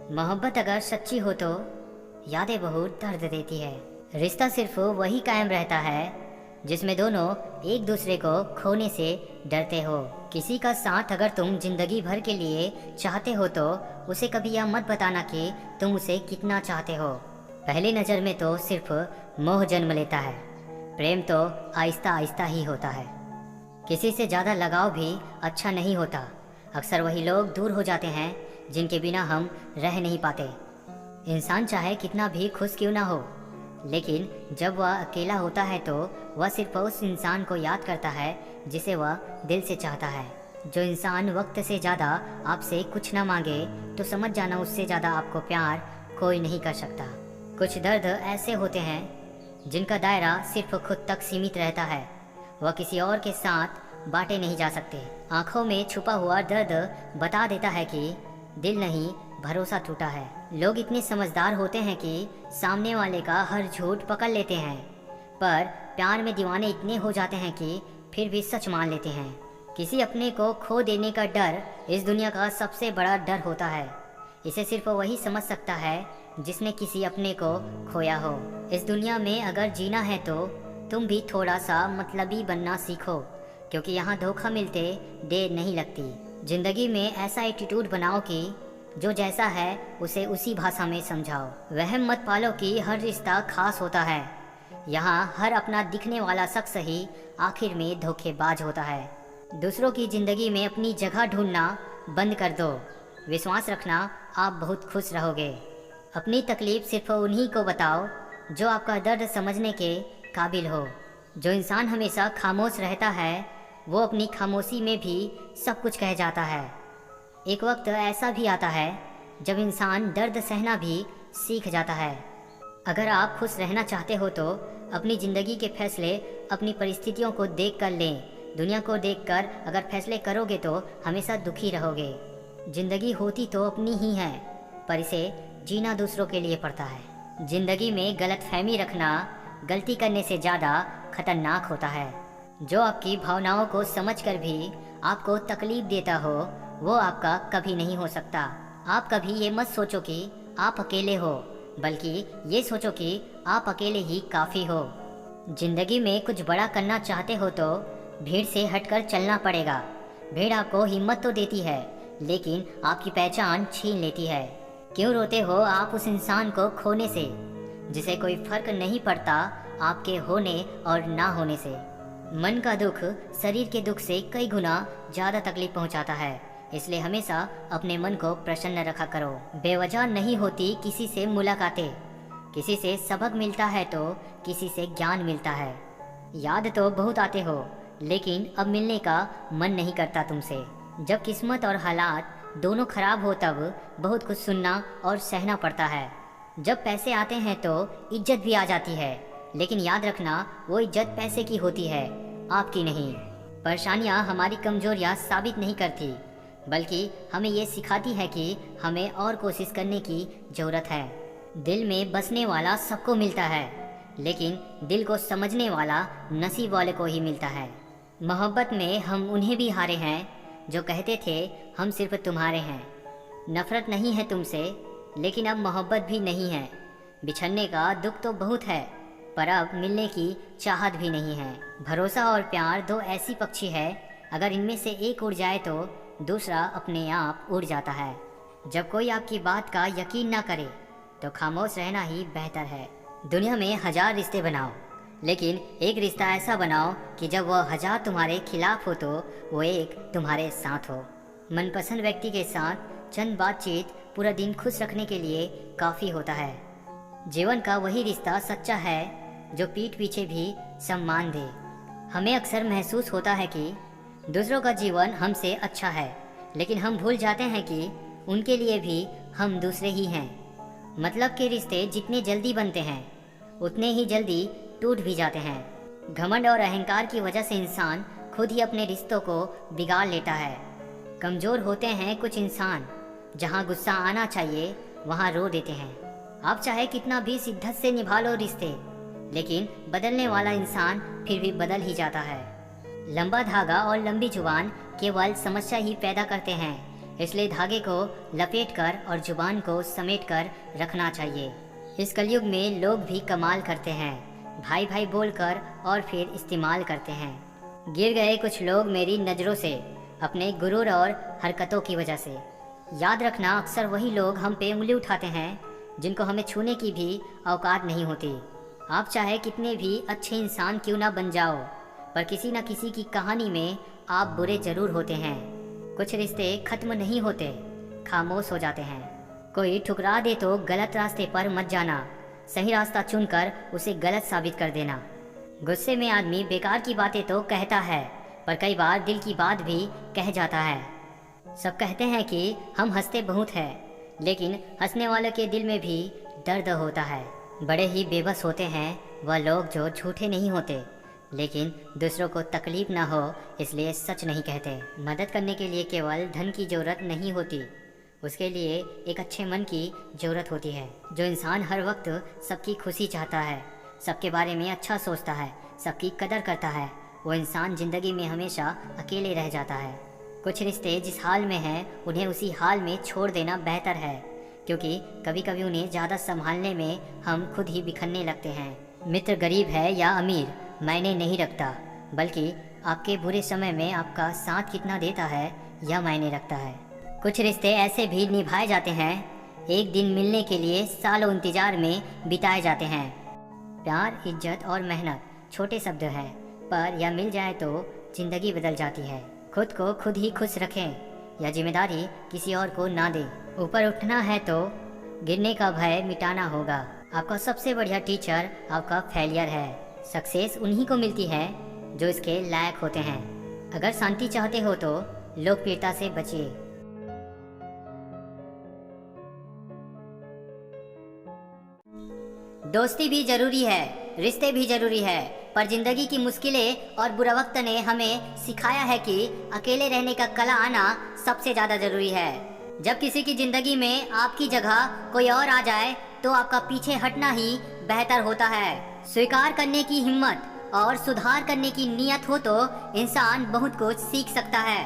मोहब्बत अगर सच्ची हो तो यादें बहुत दर्द देती है। रिश्ता सिर्फ वही कायम रहता है जिसमें दोनों एक दूसरे को खोने से डरते हो। किसी का साथ अगर तुम जिंदगी भर के लिए चाहते हो तो उसे कभी यह मत बताना कि तुम उसे कितना चाहते हो। पहली नज़र में तो सिर्फ मोह जन्म लेता है, प्रेम तो आहिस्ता आहिस्ता ही होता है। किसी से ज़्यादा लगाव भी अच्छा नहीं होता। अक्सर वही लोग दूर हो जाते हैं जिनके बिना हम रह नहीं पाते। इंसान चाहे कितना भी खुश क्यों ना हो, लेकिन जब वह अकेला होता है तो वह सिर्फ उस इंसान को याद करता है जिसे वह दिल से चाहता है। जो इंसान वक्त से ज़्यादा आपसे कुछ ना मांगे तो समझ जाना उससे ज़्यादा आपको प्यार कोई नहीं कर सकता। कुछ दर्द ऐसे होते हैं जिनका दायरा सिर्फ खुद तक सीमित रहता है, वह किसी और के साथ बांटे नहीं जा सकते। आंखों में छुपा हुआ दर्द बता देता है कि दिल नहीं, भरोसा टूटा है। लोग इतने समझदार होते हैं कि सामने वाले का हर झूठ पकड़ लेते हैं, पर प्यार में दीवाने इतने हो जाते हैं कि फिर भी सच मान लेते हैं। किसी अपने को खो देने का डर इस दुनिया का सबसे बड़ा डर होता है। इसे सिर्फ वही समझ सकता है जिसने किसी अपने को खोया हो। इस दुनिया में अगर जीना है तो तुम भी थोड़ा सा मतलबी बनना सीखो, क्योंकि यहाँ धोखा मिलते देर नहीं लगती। जिंदगी में ऐसा एटीट्यूड बनाओ कि जो जैसा है उसे उसी भाषा में समझाओ। वहम मत पालो कि हर रिश्ता खास होता है। यहाँ हर अपना दिखने वाला शख्स ही आखिर में धोखेबाज होता है। दूसरों की जिंदगी में अपनी जगह ढूंढना बंद कर दो। विश्वास रखना, आप बहुत खुश रहोगे। अपनी तकलीफ सिर्फ उन्हीं को बताओ जो आपका दर्द समझने के काबिल हो। जो इंसान हमेशा खामोश रहता है वो अपनी खामोशी में भी सब कुछ कह जाता है। एक वक्त ऐसा भी आता है जब इंसान दर्द सहना भी सीख जाता है। अगर आप खुश रहना चाहते हो तो अपनी ज़िंदगी के फैसले अपनी परिस्थितियों को देख कर लें। दुनिया को देखकर अगर फैसले करोगे तो हमेशा दुखी रहोगे। ज़िंदगी होती तो अपनी ही है, पर इसे जीना दूसरों के लिए पड़ता है। ज़िंदगी में गलतफहमी रखना गलती करने से ज़्यादा खतरनाक होता है। जो आपकी भावनाओं को समझकर भी आपको तकलीफ देता हो वो आपका कभी नहीं हो सकता। आप कभी ये मत सोचो कि आप अकेले हो, बल्कि ये सोचो कि आप अकेले ही काफ़ी हो। जिंदगी में कुछ बड़ा करना चाहते हो तो भीड़ से हटकर चलना पड़ेगा। भीड़ आपको हिम्मत तो देती है, लेकिन आपकी पहचान छीन लेती है। क्यों रोते हो आप उस इंसान को खोने से जिसे कोई फर्क नहीं पड़ता आपके होने और ना होने से। मन का दुख शरीर के दुख से कई गुना ज़्यादा तकलीफ पहुंचाता है, इसलिए हमेशा अपने मन को प्रसन्न रखा करो। बेवजह नहीं होती किसी से मुलाकातें। किसी से सबक मिलता है तो किसी से ज्ञान मिलता है। याद तो बहुत आते हो, लेकिन अब मिलने का मन नहीं करता तुमसे। जब किस्मत और हालात दोनों खराब हो तब बहुत कुछ सुनना और सहना पड़ता है। जब पैसे आते हैं तो इज्जत भी आ जाती है, लेकिन याद रखना वो इज्जत पैसे की होती है, आपकी नहीं। परेशानियाँ हमारी कमजोरियाँ साबित नहीं करती, बल्कि हमें ये सिखाती है कि हमें और कोशिश करने की ज़रूरत है। दिल में बसने वाला सबको मिलता है, लेकिन दिल को समझने वाला नसीब वाले को ही मिलता है। मोहब्बत में हम उन्हें भी हारे हैं जो कहते थे हम सिर्फ तुम्हारे हैं। नफ़रत नहीं है तुमसे, लेकिन अब मोहब्बत भी नहीं है। बिछड़ने का दुख तो बहुत है, पर अब मिलने की चाहत भी नहीं है। भरोसा और प्यार दो ऐसी पक्षी है, अगर इनमें से एक उड़ जाए तो दूसरा अपने आप उड़ जाता है। जब कोई आपकी बात का यकीन ना करे तो खामोश रहना ही बेहतर है। दुनिया में 1000 रिश्ते बनाओ, लेकिन एक रिश्ता ऐसा बनाओ कि जब वह 1000 तुम्हारे खिलाफ हो तो वो एक तुम्हारे साथ हो। मनपसंद व्यक्ति के साथ चंद बातचीत पूरा दिन खुश रखने के लिए काफ़ी होता है। जीवन का वही रिश्ता सच्चा है जो पीठ पीछे भी सम्मान दे। हमें अक्सर महसूस होता है कि दूसरों का जीवन हमसे अच्छा है, लेकिन हम भूल जाते हैं कि उनके लिए भी हम दूसरे ही हैं। मतलब के रिश्ते जितने जल्दी बनते हैं उतने ही जल्दी टूट भी जाते हैं। घमंड और अहंकार की वजह से इंसान खुद ही अपने रिश्तों को बिगाड़ लेता है। कमज़ोर होते हैं कुछ इंसान, जहाँ गुस्सा आना चाहिए वहाँ रो देते हैं। आप चाहे कितना भी शिद्दत से निभा लो रिश्ते, लेकिन बदलने वाला इंसान फिर भी बदल ही जाता है। लंबा धागा और लंबी जुबान केवल समस्या ही पैदा करते हैं, इसलिए धागे को लपेटकर और जुबान को समेटकर रखना चाहिए। इस कलयुग में लोग भी कमाल करते हैं, भाई भाई बोलकर और फिर इस्तेमाल करते हैं। गिर गए कुछ लोग मेरी नज़रों से अपने गुरूर और हरकतों की वजह से। याद रखना, अक्सर वही लोग हम पे उंगली उठाते हैं जिनको हमें छूने की भी औकात नहीं होती। आप चाहे कितने भी अच्छे इंसान क्यों ना बन जाओ, पर किसी न किसी की कहानी में आप बुरे जरूर होते हैं। कुछ रिश्ते खत्म नहीं होते, खामोश हो जाते हैं। कोई ठुकरा दे तो गलत रास्ते पर मत जाना, सही रास्ता चुनकर उसे गलत साबित कर देना। गुस्से में आदमी बेकार की बातें तो कहता है, पर कई बार दिल की बात भी कह जाता है। सब कहते हैं कि हम हंसते बहुत हैं, लेकिन हंसने वालों के दिल में भी दर्द होता है। बड़े ही बेबस होते हैं वह लोग जो झूठे नहीं होते, लेकिन दूसरों को तकलीफ ना हो इसलिए सच नहीं कहते। मदद करने के लिए केवल धन की ज़रूरत नहीं होती, उसके लिए एक अच्छे मन की ज़रूरत होती है। जो इंसान हर वक्त सबकी खुशी चाहता है, सबके बारे में अच्छा सोचता है, सबकी कदर करता है, वो इंसान ज़िंदगी में हमेशा अकेले रह जाता है। कुछ रिश्ते जिस हाल में हैं उन्हें उसी हाल में छोड़ देना बेहतर है, क्योंकि कभी कभी उन्हें ज़्यादा संभालने में हम खुद ही बिखरने लगते हैं। मित्र गरीब है या अमीर मायने नहीं रखता, बल्कि आपके बुरे समय में आपका साथ कितना देता है यह मायने रखता है। कुछ रिश्ते ऐसे भी निभाए जाते हैं, एक दिन मिलने के लिए सालों इंतजार में बिताए जाते हैं। प्यार, इज्जत और मेहनत छोटे शब्द हैं, पर यह मिल जाए तो जिंदगी बदल जाती है। खुद को खुद ही खुश रखें, यह जिम्मेदारी किसी और को ना दें। ऊपर उठना है तो गिरने का भय मिटाना होगा। आपका सबसे बढ़िया टीचर आपका फेलियर है। सक्सेस उन्हीं को मिलती है जो इसके लायक होते हैं। अगर शांति चाहते हो तो लोकप्रियता से बचिए। दोस्ती भी जरूरी है, रिश्ते भी जरूरी है, पर जिंदगी की मुश्किलें और बुरा वक्त ने हमें सिखाया है कि अकेले रहने का कला आना सबसे ज़्यादा जरूरी है। जब किसी की जिंदगी में आपकी जगह कोई और आ जाए तो आपका पीछे हटना ही बेहतर होता है। स्वीकार करने की हिम्मत और सुधार करने की नीयत हो तो इंसान बहुत कुछ सीख सकता है।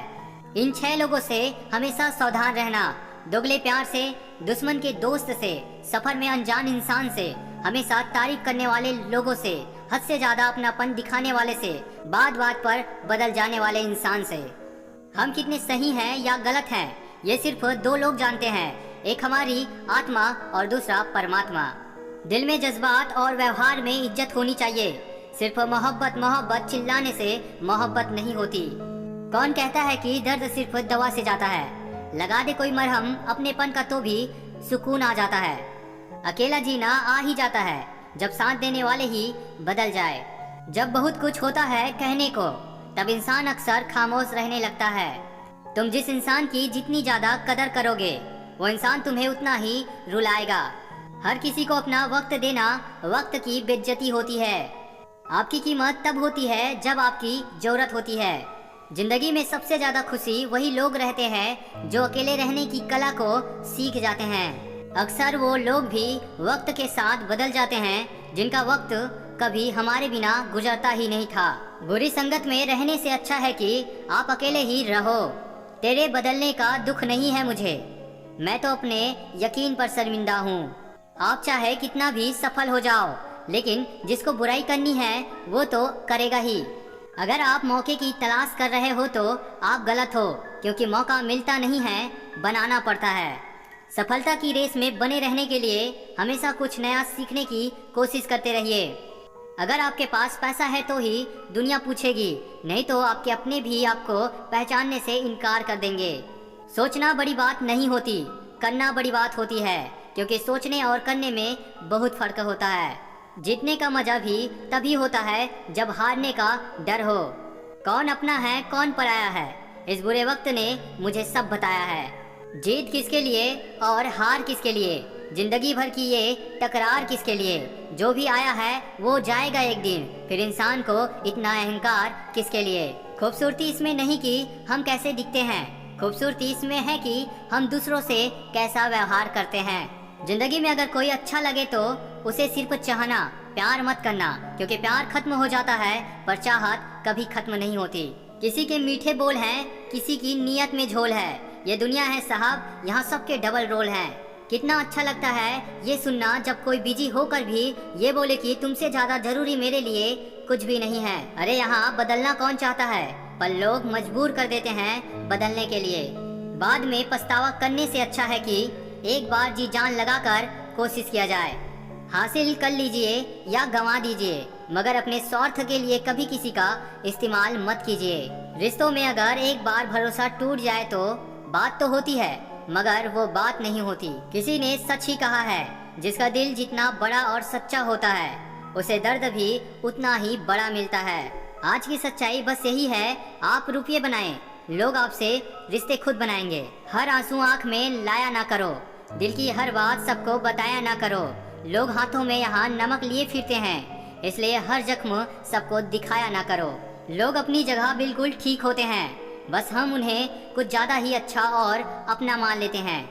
इन 6 लोगों से हमेशा सावधान रहना, दोगले प्यार से, दुश्मन के दोस्त से, सफर में अनजान इंसान से, हमेशा तारीफ करने वाले लोगों से, हद से ज्यादा अपनापन दिखाने वाले से, बात बात पर बदल जाने वाले इंसान से। हम कितने सही हैं या गलत हैं ये सिर्फ 2 लोग जानते हैं, एक हमारी आत्मा और दूसरा परमात्मा। दिल में जज्बात और व्यवहार में इज्जत होनी चाहिए। सिर्फ मोहब्बत मोहब्बत चिल्लाने से मोहब्बत नहीं होती। कौन कहता है कि दर्द सिर्फ दवा से जाता है? लगा दे कोई मरहम अपनेपन का तो भी सुकून आ जाता है। अकेला जीना आ ही जाता है जब साथ देने वाले ही बदल जाए। जब बहुत कुछ होता है कहने को, तब इंसान अक्सर खामोश रहने लगता है। तुम जिस इंसान की जितनी ज्यादा कदर करोगे वो इंसान तुम्हें उतना ही रुलाएगा। हर किसी को अपना वक्त देना वक्त की बेइज्जती होती है। आपकी कीमत तब होती है जब आपकी जरूरत होती है। जिंदगी में सबसे ज्यादा खुशी वही लोग रहते हैं जो अकेले रहने की कला को सीख जाते हैं। अक्सर वो लोग भी वक्त के साथ बदल जाते हैं जिनका वक्त कभी हमारे बिना गुजरता ही नहीं था। बुरी संगत में रहने से अच्छा है कि आप अकेले ही रहो। तेरे बदलने का दुख नहीं है मुझे, मैं तो अपने यकीन पर शर्मिंदा हूँ। आप चाहे कितना भी सफल हो जाओ, लेकिन जिसको बुराई करनी है वो तो करेगा ही। अगर आप मौके की तलाश कर रहे हो तो आप गलत हो, क्योंकि मौका मिलता नहीं है, बनाना पड़ता है। सफलता की रेस में बने रहने के लिए हमेशा कुछ नया सीखने की कोशिश करते रहिए। अगर आपके पास पैसा है तो ही दुनिया पूछेगी, नहीं तो आपके अपने भी आपको पहचानने से इनकार कर देंगे। सोचना बड़ी बात नहीं होती, करना बड़ी बात होती है, क्योंकि सोचने और करने में बहुत फर्क होता है। जीतने का मजा भी तभी होता है जब हारने का डर हो। कौन अपना है कौन पराया है, इस बुरे वक्त ने मुझे सब बताया है। जीत किसके लिए और हार किसके लिए, जिंदगी भर की ये टकरार किसके लिए। जो भी आया है वो जाएगा एक दिन, फिर इंसान को इतना अहंकार किसके लिए। खूबसूरती इसमें नहीं कि हम कैसे दिखते हैं, खूबसूरती इसमें है कि हम दूसरों से कैसा व्यवहार करते हैं। जिंदगी में अगर कोई अच्छा लगे तो उसे सिर्फ चाहना, प्यार मत करना, क्योंकि प्यार खत्म हो जाता है पर चाहत कभी खत्म नहीं होती। किसी के मीठे बोल हैं, किसी की नीयत में झोल है, ये दुनिया है साहब, यहाँ सबके डबल रोल हैं। कितना अच्छा लगता है ये सुनना जब कोई बिजी होकर भी ये बोले कि तुमसे ज्यादा जरूरी मेरे लिए कुछ भी नहीं है। अरे यहाँ बदलना कौन चाहता है, पर लोग मजबूर कर देते हैं बदलने के लिए। बाद में पछतावा करने से अच्छा है कि एक बार जी जान लगाकर कोशिश किया जाए। हासिल कर लीजिए या गंवा दीजिए, मगर अपने स्वार्थ के लिए कभी किसी का इस्तेमाल मत कीजिए। रिश्तों में अगर एक बार भरोसा टूट जाए तो बात तो होती है, मगर वो बात नहीं होती। किसी ने सच ही कहा है, जिसका दिल जितना बड़ा और सच्चा होता है उसे दर्द भी उतना ही बड़ा मिलता है। आज की सच्चाई बस यही है, आप रुपये बनाएं, लोग आपसे रिश्ते खुद बनाएंगे। हर आंसू आंख में लाया ना करो, दिल की हर बात सबको बताया ना करो। लोग हाथों में यहाँ नमक लिए फिरते हैं, इसलिए हर जख्म सबको दिखाया ना करो। लोग अपनी जगह बिल्कुल ठीक होते हैं, बस हम उन्हें कुछ ज्यादा ही अच्छा और अपना मान लेते हैं।